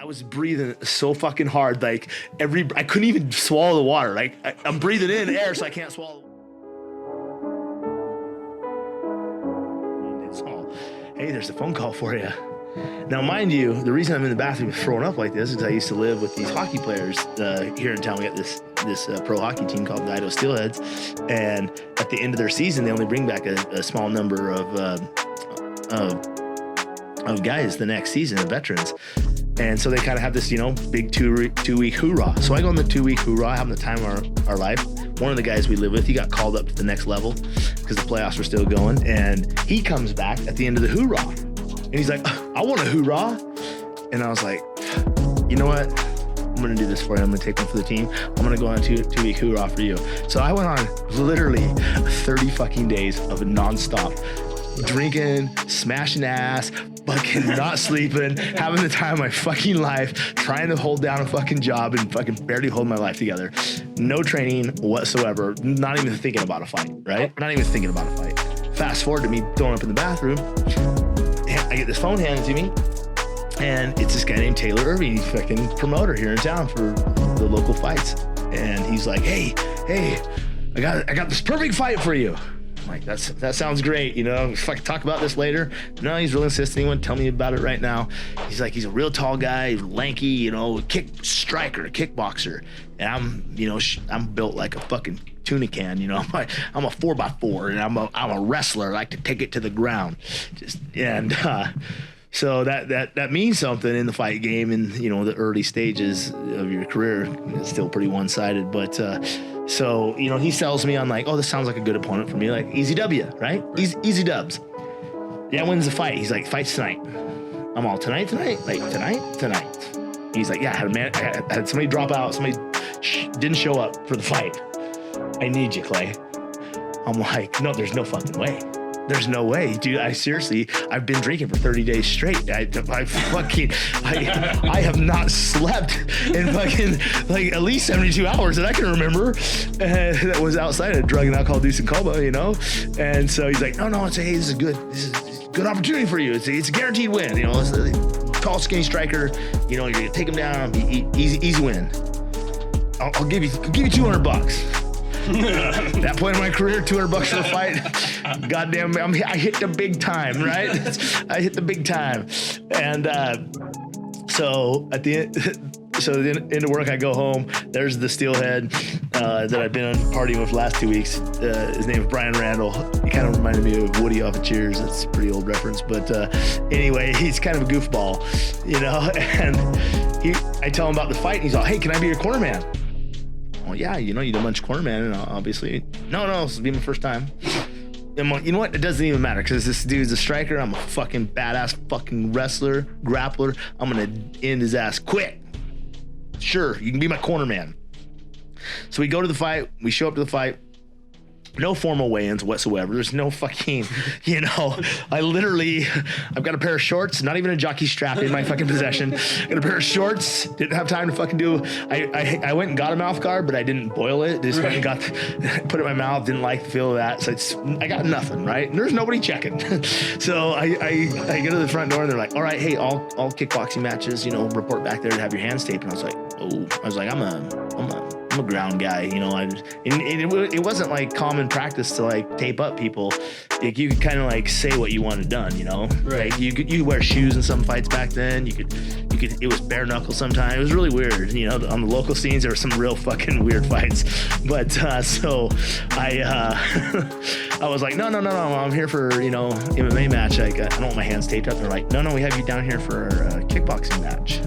I was breathing so fucking hard, like I couldn't even swallow the water. Like I'm breathing in air, so I can't swallow. It's all, hey, there's a phone call for you. Now, mind you, the reason I'm in the bathroom throwing up like this is I used to live with these hockey players here in town. We got this pro hockey team called the Idaho Steelheads, and at the end of their season, they only bring back a small number of guys the next season, of veterans. And so they kind of have this, big two-week hoorah. So I go on the 2-week hoorah, having the time of our life. One of the guys we live with, he got called up to the next level because the playoffs were still going. And he comes back at the end of the hoorah. And he's like, I want a hoorah. And I was like, you know what? I'm going to do this for you. I'm going to take one for the team. I'm going to go on a two-week hoorah for you. So I went on literally 30 fucking days of nonstop drinking, smashing ass, fucking not sleeping, having the time of my fucking life, trying to hold down a fucking job and fucking barely hold my life together. No training whatsoever. Not even thinking about a fight, right? Not even thinking about a fight. Fast forward to me throwing up in the bathroom. I get this phone handed to me, and it's this guy named Taylor Irving, fucking promoter here in town for the local fights. And he's like, hey, I got this perfect fight for you. I'm like, that sounds great, if I could talk about this later. No, he's real insistent. He wouldn't tell me about it right now. He's like, he's a real tall guy, he's lanky, striker, kickboxer. And I'm built like a fucking tuna can, I'm a 4x4, and I'm a wrestler. I like to take it to the ground. So that means something in the fight game in, the early stages of your career. It's still pretty one-sided, but so, he sells me on like, oh, this sounds like a good opponent for me. Like, easy W, right? Easy dubs. Yeah, wins the fight. He's like, fights tonight. I'm all, tonight? Like, tonight. He's like, yeah, I had somebody drop out. Somebody didn't show up for the fight. I need you, Clay. I'm like, no, there's no fucking way. There's no way, dude. I've been drinking for 30 days straight. I have not slept in fucking like at least 72 hours that I can remember. That was outside of drug and alcohol, deuce and coma, And so he's like, no, this is good. This is a good opportunity for you. It's a guaranteed win. It's a tall, skinny striker. You're gonna take him down. Be easy win. I'll give you $200. At that point in my career, $200 for the fight. Goddamn, I hit the big time, right? I hit the big time. And so at the end of work, I go home. There's the steelhead that I've been partying with the last 2 weeks. His name is Brian Randall. He kind of reminded me of Woody off of Cheers. That's a pretty old reference. But anyway, he's kind of a goofball, And I tell him about the fight, and he's all, hey, can I be your corner man? Well, yeah, you done a bunch of cornerman, and obviously, no, this will be my first time. And you know what? It doesn't even matter, because this dude's a striker. I'm a fucking badass fucking wrestler, grappler. I'm gonna end his ass quick. Sure, you can be my cornerman. So we go to the fight. We show up to the fight. No formal weigh-ins whatsoever. There's no fucking, I've got a pair of shorts, not even a jockey strap in my fucking possession. Got a pair of shorts. Didn't have time to fucking do. I went and got a mouth guard, but I didn't boil it. Just went and put it in my mouth. Didn't like the feel of that. So I got nothing, right? And there's nobody checking. So I go to the front door, and they're like, all right, hey, all kickboxing matches, report back there to have your hands taped. And I was like, I'm a ground guy, it wasn't like common practice to like tape up people. Like, you could kind of like say what you wanted done, Right. Like, you could wear shoes in some fights back then. You could it was bare knuckle sometimes. It was really weird, on the local scenes there were some real fucking weird fights. But so I was like, no, I'm here for MMA match. I don't want my hands taped up. They're like, no, we have you down here for a kickboxing match.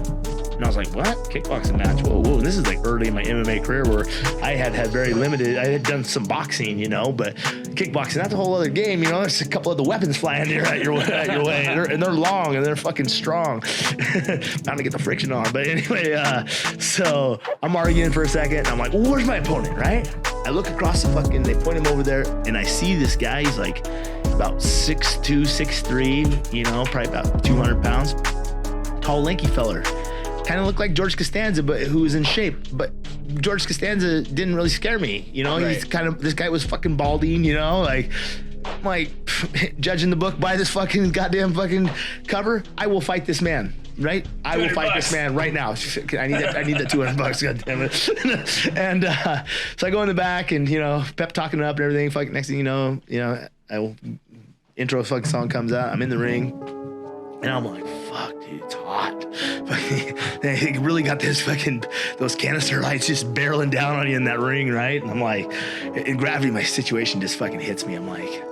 And I was like, what? Kickboxing match? Whoa. This is like early in my MMA career where I had very limited, I had done some boxing, but kickboxing, that's a whole other game, There's a couple of the weapons flying at your way. And they're long and they're fucking strong. Bound to get the friction on. But anyway, so I'm arguing for a second. And I'm like, well, where's my opponent, right? I look across the fucking, they point him over there, and I see this guy. He's like about 6'2", 6'3", probably about 200 pounds. Tall, lanky feller. Kind of looked like George Costanza, but who was in shape. But George Costanza didn't really scare me, Right. He's this guy was fucking balding, like judging the book by this fucking goddamn fucking cover. I will fight this man. right? I will fight this man right now. I need that $200. God damn it. And so I go in the back and, you know, pep talking it up and everything. Fucking next thing you know, intro fucking song comes out. I'm in the ring and I'm like, fuck, dude, it's hot. They really got those canister lights just barreling down on you in that ring, right? And I'm like, in gravity, my situation just fucking hits me. I'm like,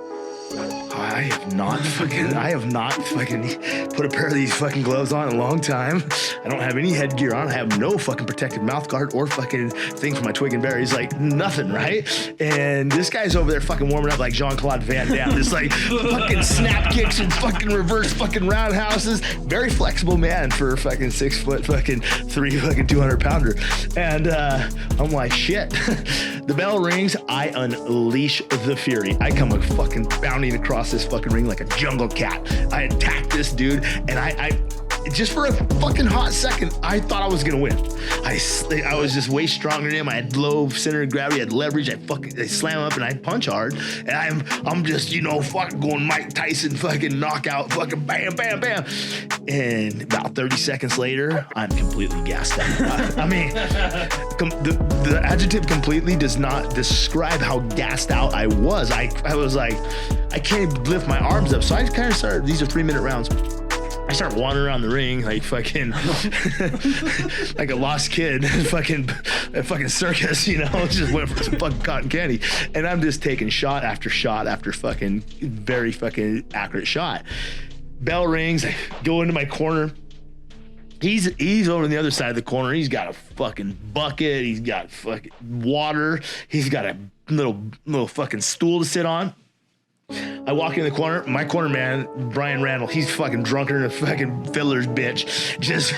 I have not fucking put a pair of these fucking gloves on in a long time. I don't have any headgear on. I have no fucking protective mouth guard or fucking thing for my twig and berries, like nothing, right? And this guy's over there fucking warming up like Jean-Claude Van Damme. Just like fucking snap kicks and fucking reverse fucking roundhouses. Very flexible man for a fucking 6 foot fucking 200 pounder. And I'm like, shit. The bell rings. I unleash the fury. I come fucking bounding across this fucking ring like a jungle cat. I attack this dude, and I just for a fucking hot second, I thought I was gonna win. I was just way stronger than him. I had low center of gravity, I had leverage. I slam up and I punch hard, and I'm just, you know, fucking going Mike Tyson fucking knockout, fucking bam, bam, bam. And about 30 seconds later, I'm completely gassed out. I mean, the adjective completely does not describe how gassed out I was. I was like, I can't even lift my arms up. So I kind of started, these are 3-minute rounds. I start wandering around the ring like fucking like a lost kid, fucking circus, you know, just went for some fucking cotton candy. And I'm just taking shot after shot after fucking very fucking accurate shot. Bell rings, I go into my corner. He's over on the other side of the corner. He's got a fucking bucket. He's got fucking water. He's got a little fucking stool to sit on. I walk in the corner, my corner man, Brian Randall, he's fucking drunker than a fucking fiddler's bitch, just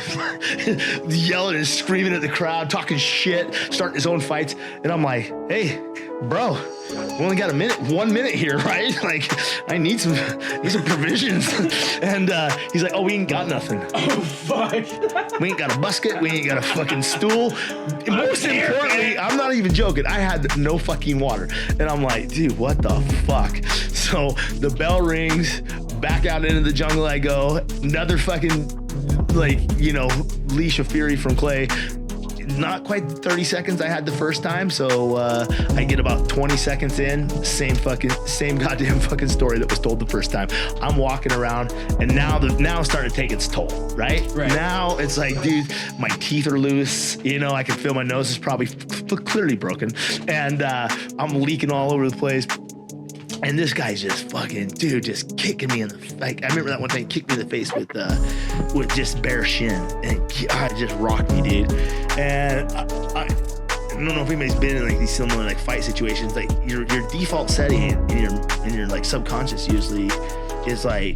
yelling and screaming at the crowd, talking shit, starting his own fights. And I'm like, hey, bro, we only got 1 minute here, right? Like, I need some provisions. And he's like, oh, we ain't got nothing. Oh, fuck. We ain't got a basket. We ain't got a fucking stool. And most importantly, I'm not even joking, I had no fucking water. And I'm like, dude, what the fuck? So the bell rings, back out into the jungle I go. Another fucking, like, you know, leash of fury from Clay. Not quite 30 seconds I had the first time, so I get about 20 seconds in, same goddamn fucking story that was told the first time. I'm walking around, and now it's starting to take its toll, right? Now it's like, dude, my teeth are loose, you know, I can feel my nose is probably clearly broken, and I'm leaking all over the place. And this guy's just fucking, dude, just kicking me in the, like, I remember that one time he kicked me in the face with just bare shin, and it just rocked me, dude. And I don't know if anybody's been in like these similar like fight situations. Like your default setting in your like subconscious usually is like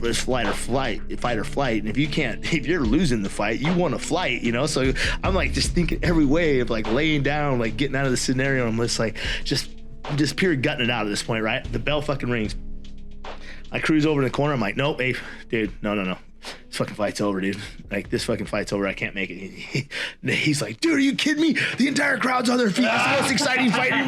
it's fight or flight. And if you're losing the fight, you want to flight, you know. So I'm like just thinking every way of like laying down, like getting out of the scenario. I'm just like just pure gutting it out at this point, right? The bell fucking rings. I cruise over in the corner. I'm like, nope, hey, dude, no. This fucking fight's over, dude. Like, this fucking fight's over. I can't make it. He's like, dude, are you kidding me? The entire crowd's on their feet. It's the most exciting fight in